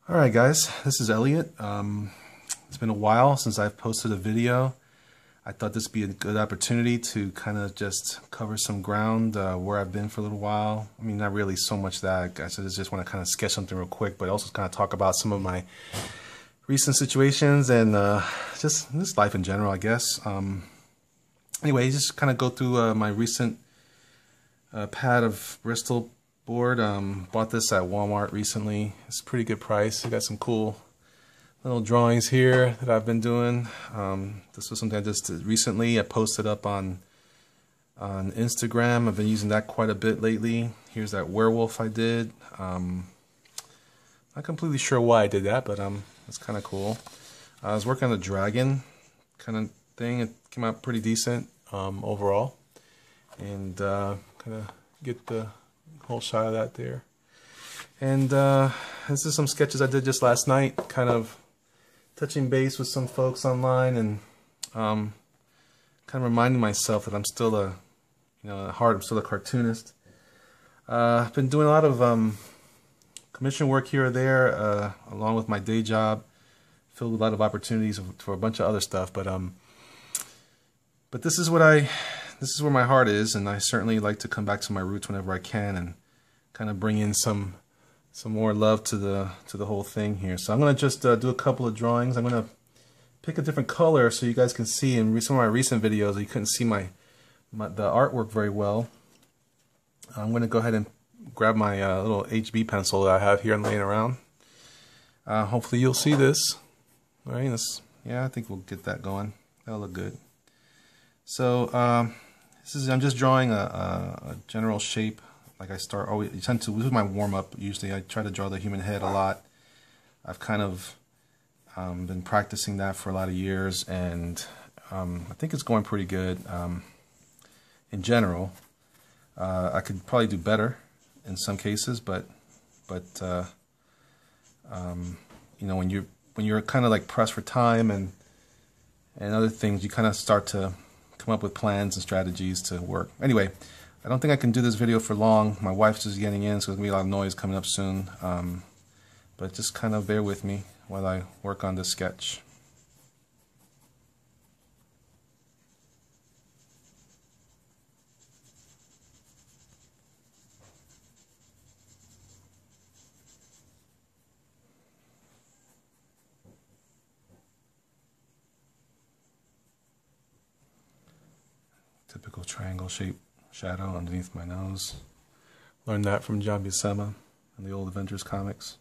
Alright guys, this is Elliot. It's been a while since I've posted a video. I thought this would be a good opportunity to kind of just cover some ground where I've been for a little while. I mean, not really so much that. I just want to kind of sketch something real quick, but also kind of talk about some of my recent situations and just life in general, I guess. Anyway, just kind of go through my recent pad of Bristol board. Bought this at Walmart recently. It's a pretty good price. I got some cool little drawings here that I've been doing. This was something I just did recently. I posted up on Instagram. I've been using that quite a bit lately. Here's that werewolf I did. Not completely sure why I did that, but it's kind of cool. I was working on a dragon kind of thing. It came out pretty decent overall, and kind of get the whole shot of that there. And this is some sketches I did just last night, kind of touching base with some folks online, and kind of reminding myself that I'm still I'm still a cartoonist. I've been doing a lot of commission work here or there, along with my day job, filled with a lot of opportunities for a bunch of other stuff. But this is where my heart is, and I certainly like to come back to my roots whenever I can, and kind of bring in some more love to the whole thing here. So I'm gonna just do a couple of drawings. I'm gonna pick a different color so you guys can see. In some of my recent videos, you couldn't see the artwork very well. I'm gonna go ahead and grab my little HB pencil that I have here and laying around. Hopefully you'll see this. All right, yeah, I think we'll get that going. That'll look good. So I'm just drawing a general shape. Like I tend to, this is my warm-up usually. I try to draw the human head a lot. I've kind of been practicing that for a lot of years, and I think it's going pretty good in general. I could probably do better in some cases, but you know, when you're kind of like pressed for time and other things, you kind of start to come up with plans and strategies to work. Anyway, I don't think I can do this video for long. My wife's just getting in, so there's going to be a lot of noise coming up soon. But just kind of bear with me while I work on this sketch. Typical triangle shape shadow underneath my nose. Learned that from John Buscema in the old Avengers comics.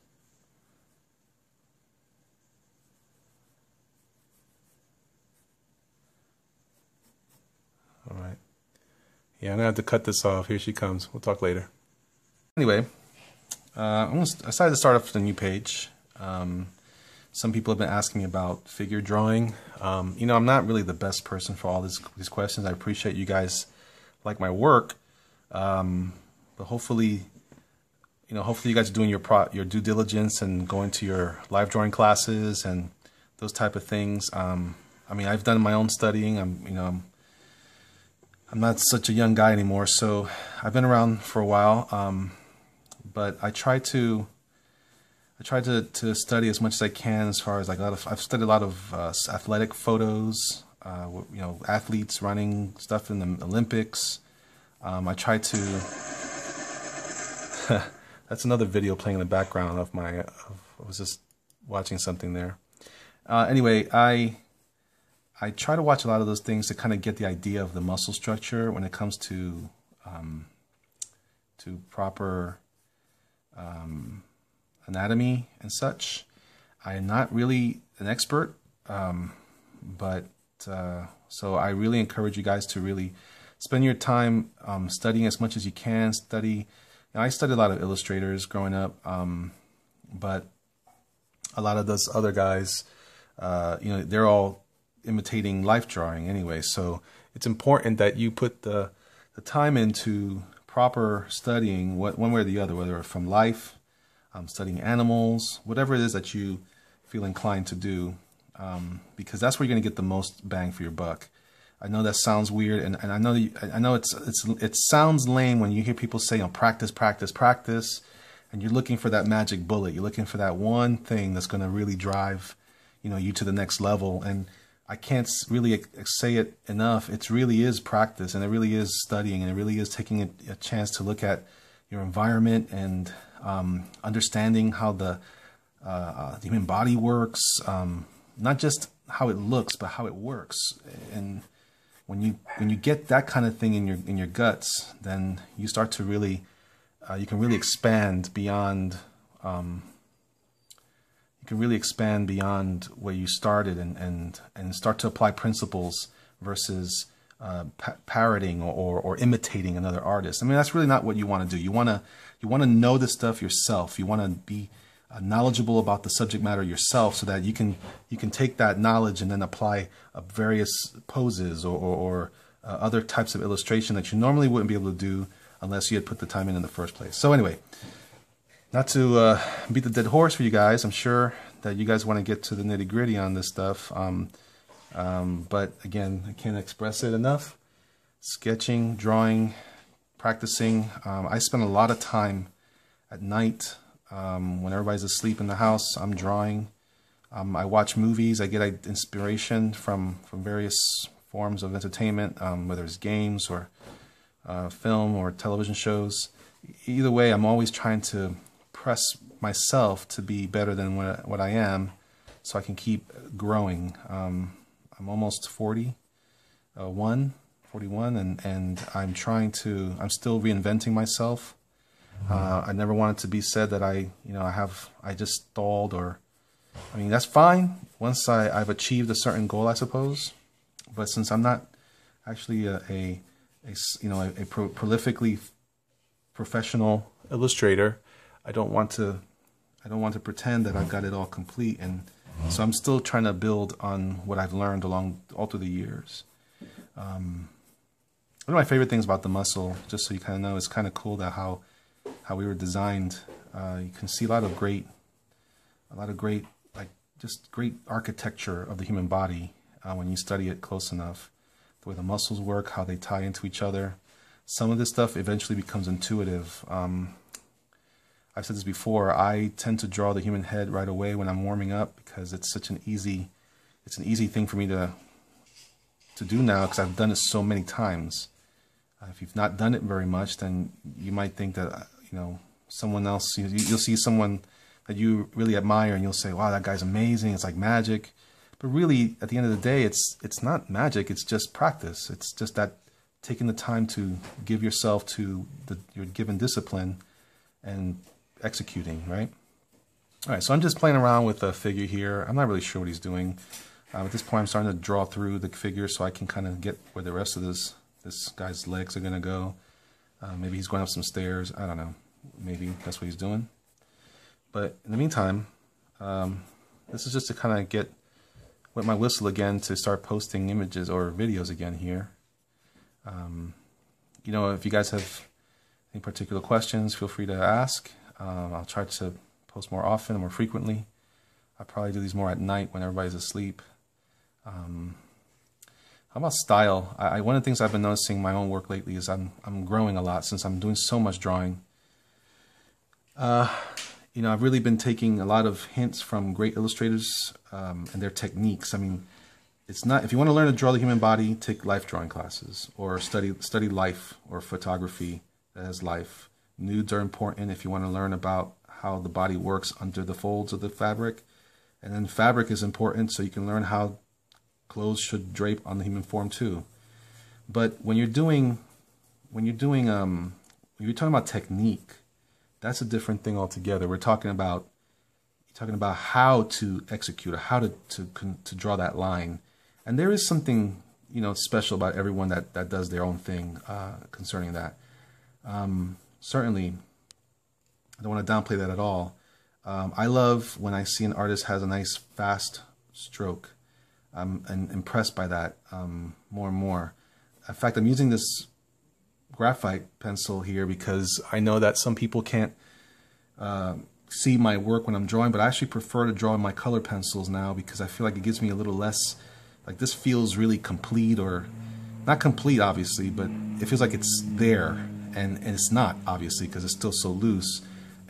Alright. Yeah, I'm going to have to cut this off. Here she comes. We'll talk later. Anyway, I decided to start off with a new page. Some people have been asking me about figure drawing. You know, I'm not really the best person for all these questions. I appreciate you guys like my work, but hopefully you guys are doing your due diligence and going to your live drawing classes and those type of things. I mean, I've done my own studying. I'm not such a young guy anymore, so I've been around for a while. But I try to study as much as I can, as far as like I've studied a lot of athletic photos, you know, athletes running stuff in the Olympics. I try to that's another video playing in the background of I was just watching something there. Anyway, I try to watch a lot of those things to kind of get the idea of the muscle structure when it comes to proper anatomy and such. I am not really an expert, but so I really encourage you guys to really spend your time studying as much as you can. I studied a lot of illustrators growing up, but a lot of those other guys, you know, they're all imitating life drawing anyway. So it's important that you put the time into proper studying, one way or the other, whether from life, studying animals, whatever it is that you feel inclined to do, because that's where you're going to get the most bang for your buck. I know that sounds weird, and I know it sounds lame when you hear people say, practice, practice, practice, and you're looking for that magic bullet. You're looking for that one thing that's going to really drive, you to the next level. And I can't really say it enough. It really is practice, and it really is studying, and it really is taking a chance to look at your environment and understanding how the human body works, not just how it looks, but how it works. And when you get that kind of thing in your guts, then you start to really you can really expand beyond where you started, and start to apply principles versus parroting or imitating another artist. I mean, that's really not what you want to do. You want to know this stuff yourself. You want to be knowledgeable about the subject matter yourself, so that you can take that knowledge and then apply various poses or other types of illustration that you normally wouldn't be able to do unless you had put the time in the first place. So anyway, not to beat the dead horse for you guys. I'm sure that you guys want to get to the nitty-gritty on this stuff. But again, I can't express it enough. Sketching, drawing, practicing. I spend a lot of time at night when everybody's asleep in the house. I'm drawing. I watch movies. I get inspiration from various forms of entertainment, whether it's games or film or television shows. Either way, I'm always trying to press myself to be better than what I am, so I can keep growing. I'm almost 41, and I'm still reinventing myself. I never want it to be said that I just stalled, or, I mean, that's fine once I've achieved a certain goal, I suppose. But since I'm not actually a prolifically professional illustrator, I don't want to pretend that I've got it all complete, and so I'm still trying to build on what I've learned all through the years. One of my favorite things about the muscle, just so you kind of know, is kind of cool that how we were designed. You can see a lot of great, just great architecture of the human body when you study it close enough. The way the muscles work, how they tie into each other. Some of this stuff eventually becomes intuitive. I've said this before, I tend to draw the human head right away when I'm warming up, because it's an easy thing for me to do now, because I've done it so many times. If you've not done it very much, then you might think that, someone else, you'll see someone that you really admire and you'll say, wow, that guy's amazing, it's like magic. But really, at the end of the day, it's not magic, it's just practice. It's just that taking the time to give yourself to your given discipline and executing, right? All right, so I'm just playing around with a figure here. I'm not really sure what he's doing. At this point, I'm starting to draw through the figure so I can kind of get where the rest of this guy's legs are going to go. Maybe he's going up some stairs. I don't know. Maybe that's what he's doing. But in the meantime, this is just to kind of get wet my whistle again to start posting images or videos again here. If you guys have any particular questions, feel free to ask. I'll try to post more often, more frequently. I'll probably do these more at night when everybody's asleep. How about style? One of the things I've been noticing in my own work lately is I'm growing a lot since I'm doing so much drawing. I've really been taking a lot of hints from great illustrators and their techniques. I mean, it's not, if you want to learn to draw the human body, take life drawing classes or study life or photography that has life. Nudes are important if you want to learn about how the body works under the folds of the fabric. And then fabric is important so you can learn how clothes should drape on the human form too. But when you're talking about technique, that's a different thing altogether. We're talking about how to execute, or how to draw that line. And there is something special about everyone that does their own thing concerning that. Certainly, I don't want to downplay that at all. I love when I see an artist has a nice fast stroke. I'm impressed by that more and more. In fact, I'm using this graphite pencil here because I know that some people can't see my work when I'm drawing, but I actually prefer to draw in my color pencils now because I feel like it gives me a little less, like this feels really complete, or not complete obviously, but it feels like it's there, and it's not obviously because it's still so loose.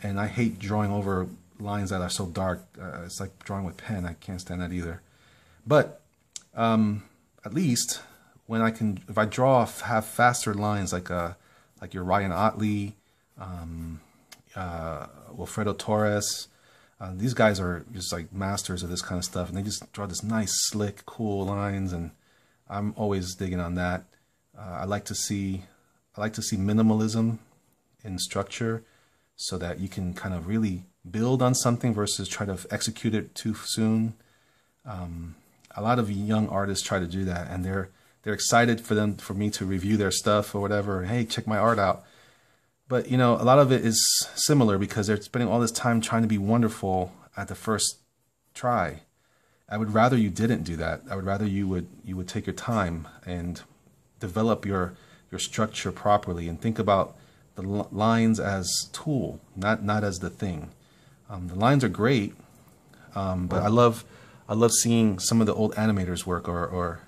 and I hate drawing over lines that are so dark. It's like drawing with pen. I can't stand that either. But at least when if I have faster lines like your Ryan Otley, Wilfredo Torres, these guys are just like masters of this kind of stuff, and they just draw this nice, slick, cool lines, and I'm always digging on that. I like to see minimalism in structure, so that you can kind of really build on something versus try to execute it too soon. A lot of young artists try to do that, and they're excited for me to review their stuff or whatever. Hey, check my art out. But you know, a lot of it is similar because they're spending all this time trying to be wonderful at the first try. I would rather you didn't do that. I would rather you would take your time and develop your structure properly and think about the lines as tool, not as the thing. The lines are great, but I love seeing some of the old animators work or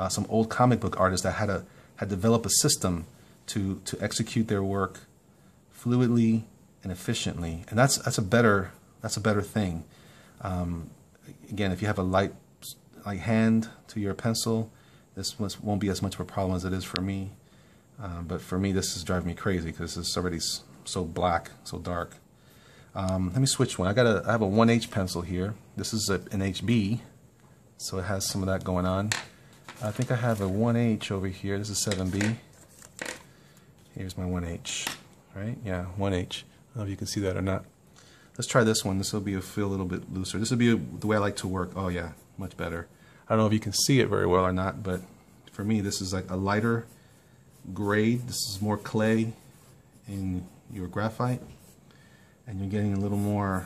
some old comic book artists that had developed a system to execute their work fluidly and efficiently, and that's a better thing. Again, if you have a light hand to your pencil, this won't be as much of a problem as it is for me. But for me, this is driving me crazy because it's already so black, so dark. Let me switch one. I have a 1H pencil here. This is an HB, so it has some of that going on. I think I have a 1H over here. This is 7B. Here's my 1H, right? Yeah, 1H. I don't know if you can see that or not. Let's try this one. This will feel a little bit looser. This will be the way I like to work. Oh yeah, much better. I don't know if you can see it very well or not, but for me, this is like a lighter grade. This is more clay in your graphite, and you're getting a little more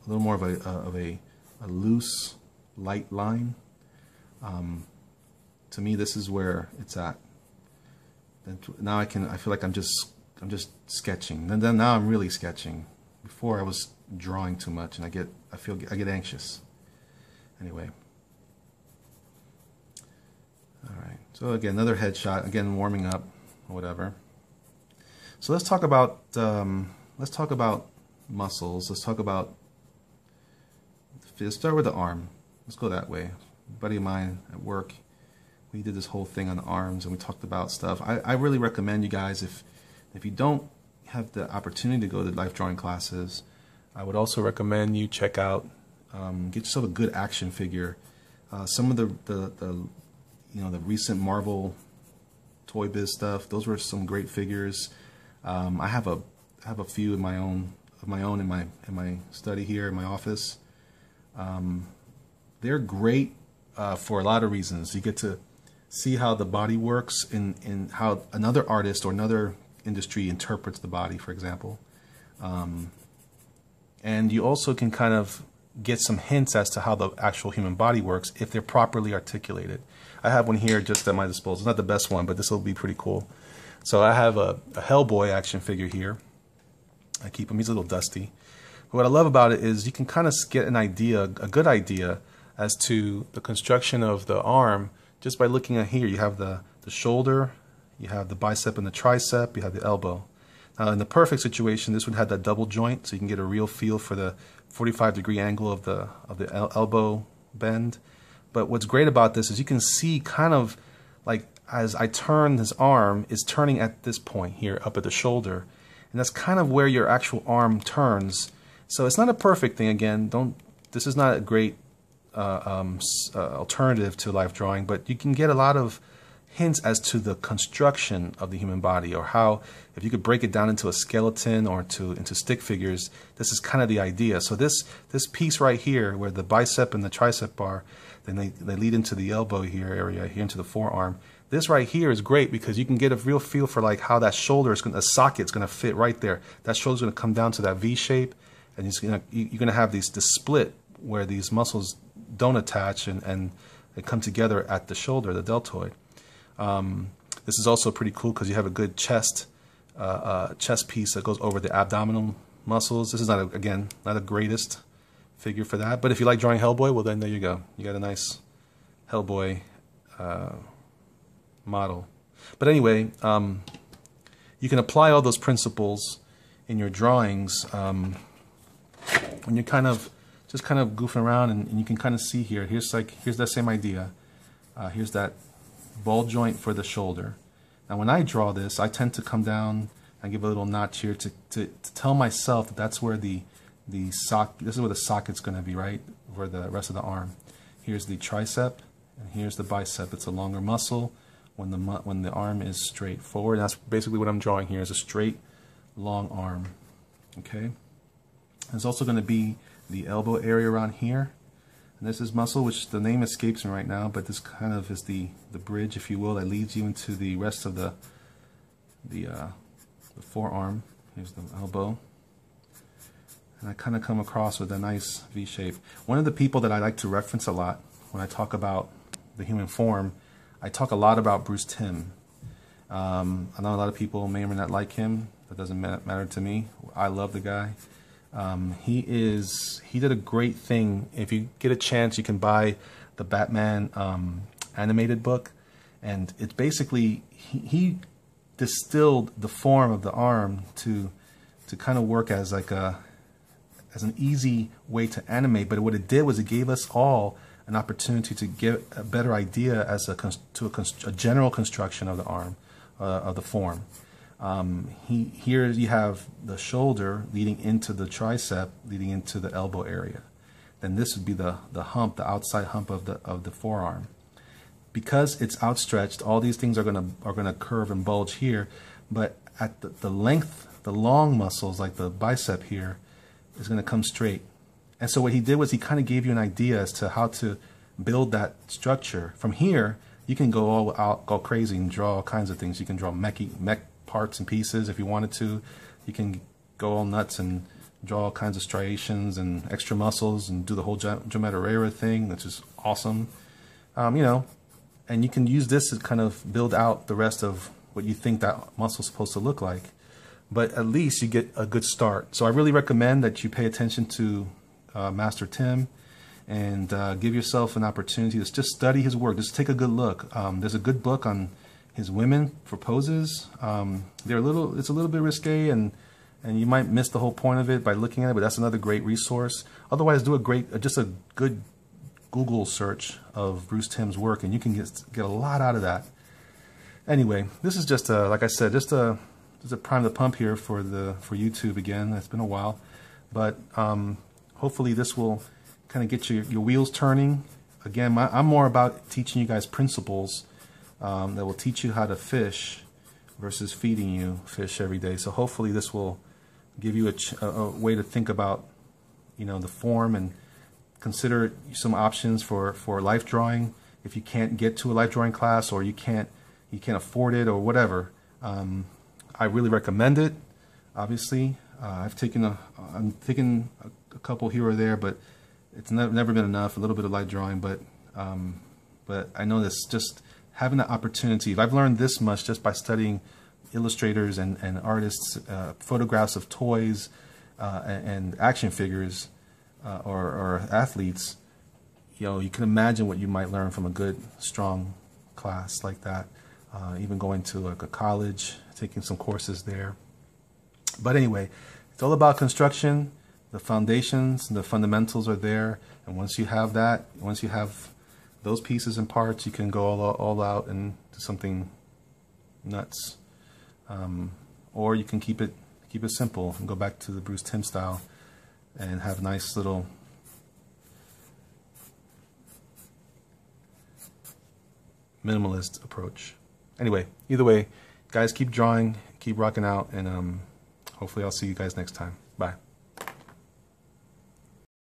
of a loose, light line. To me, this is where it's at. And now I feel like I'm just sketching. And then now I'm really sketching. Before I was drawing too much, and I get anxious. Anyway. All right. So again, another headshot. Again, warming up or whatever. So let's talk about muscles. Let's start with the arm. Let's go that way. A buddy of mine at work, we did this whole thing on the arms, and we talked about stuff. I really recommend you guys, if you don't have the opportunity to go to life drawing classes, I would also recommend you check out, get yourself a good action figure. Some of the recent Marvel Toy Biz stuff, those were some great figures. I have a few in my own in my study here in my office. They're great for a lot of reasons. You get to see how the body works in how another artist or another industry interprets the body, for example. And you also can kind of get some hints as to how the actual human body works if they're properly articulated. I have one here just at my disposal. It's not the best one, but this will be pretty cool. So I have a Hellboy action figure here. I keep him. He's a little dusty. But what I love about it is you can kind of get an idea, a good idea, as to the construction of the arm just by looking at here. You have the shoulder, you have the bicep and the tricep, you have the elbow. Now in the perfect situation, this would have that double joint, so you can get a real feel for the 45-degree angle of the elbow bend. But what's great about this is you can see kind of like as I turn this arm, is turning at this point here up at the shoulder, and that's kind of where your actual arm turns. So it's not a perfect thing. Again, this is not a great alternative to life drawing, but you can get a lot of hints as to the construction of the human body, or how, if you could break it down into a skeleton or into stick figures, this is kind of the idea. So this piece right here, where the bicep and the tricep are, then they lead into the elbow area here, into the forearm. This right here is great because you can get a real feel for like how that shoulder is going, the socket's going to fit right there. That shoulder's going to come down to that V shape, and you're going to have this split where these muscles don't attach and they come together at the shoulder, the deltoid. This is also pretty cool because you have a good chest piece that goes over the abdominal muscles. This is not the greatest figure for that, but if you like drawing Hellboy, well then there you go. You got a nice Hellboy model. But anyway, you can apply all those principles in your drawings when you're kind of just kind of goofing around, and you can kind of see here, here's that same idea. Here's that ball joint for the shoulder. Now when I draw this, I tend to come down and give a little notch here to tell myself that that's where the sock, this is where the socket's going to be, right, for the rest of the arm. Here's the tricep, and here's the bicep. It's a longer muscle when the arm is straight forward. And that's basically what I'm drawing here, is a straight, long arm. Okay. There's also going to be the elbow area around here, and this is muscle, which the name escapes me right now, but this kind of is the bridge, if you will, that leads you into the rest of the forearm. Here's the elbow. And I kind of come across with a nice V shape. One of the people that I like to reference a lot when I talk about the human form, I talk a lot about Bruce Timm. I know a lot of people may or may not like him. That doesn't matter to me. I love the guy. He did a great thing. If you get a chance, you can buy the Batman animated book, and it's basically he distilled the form of the arm to kind of work as like as an easy way to animate. But what it did was it gave us all an opportunity to get a better idea as a general construction of the arm, of the form. Here you have the shoulder leading into the tricep, leading into the elbow area. Then this would be the hump, the outside hump of the forearm. Because it's outstretched, all these things are gonna curve and bulge here, but at the length, the long muscles like the bicep here is gonna come straight. And so what he did was he kind of gave you an idea as to how to build that structure. From here, you can go go crazy and draw all kinds of things. You can draw mech parts and pieces if you wanted to. You can go all nuts and draw all kinds of striations and extra muscles and do the whole geometria thing, which is awesome. You know, and you can use this to kind of build out the rest of what you think that muscle is supposed to look like. But at least you get a good start. So I really recommend that you pay attention to Master Timm and give yourself an opportunity to just study his work. Just take a good look. There's a good book on his women for poses. It's a little bit risque, and you might miss the whole point of it by looking at it, but that's another great resource. Otherwise, do just a good Google search of Bruce Timm's work, and you can get a lot out of that. Anyway, this is just like I said, just a prime the pump here for YouTube again. It's been a while, but hopefully this will kind of get your wheels turning. Again, I'm more about teaching you guys principles that will teach you how to fish versus feeding you fish every day. So hopefully this will give you a way to think about, you know, the form, and consider some options for life drawing. If you can't get to a life drawing class, or you can't afford it, or whatever, I really recommend it. Obviously, I'm taking a couple here or there, but it's never been enough. A little bit of light drawing, but I know this, just having the opportunity. If I've learned this much just by studying illustrators and artists, photographs of toys and action figures or athletes, you know, you can imagine what you might learn from a good, strong class like that. Even going to like a college, taking some courses there. But anyway, it's all about construction. The foundations, the fundamentals are there, and once you have that, once you have those pieces and parts, you can go all out and do something nuts. Or you can keep it simple and go back to the Bruce Timm style and have a nice little minimalist approach. Anyway, either way, guys, keep drawing, keep rocking out, and hopefully I'll see you guys next time. Bye.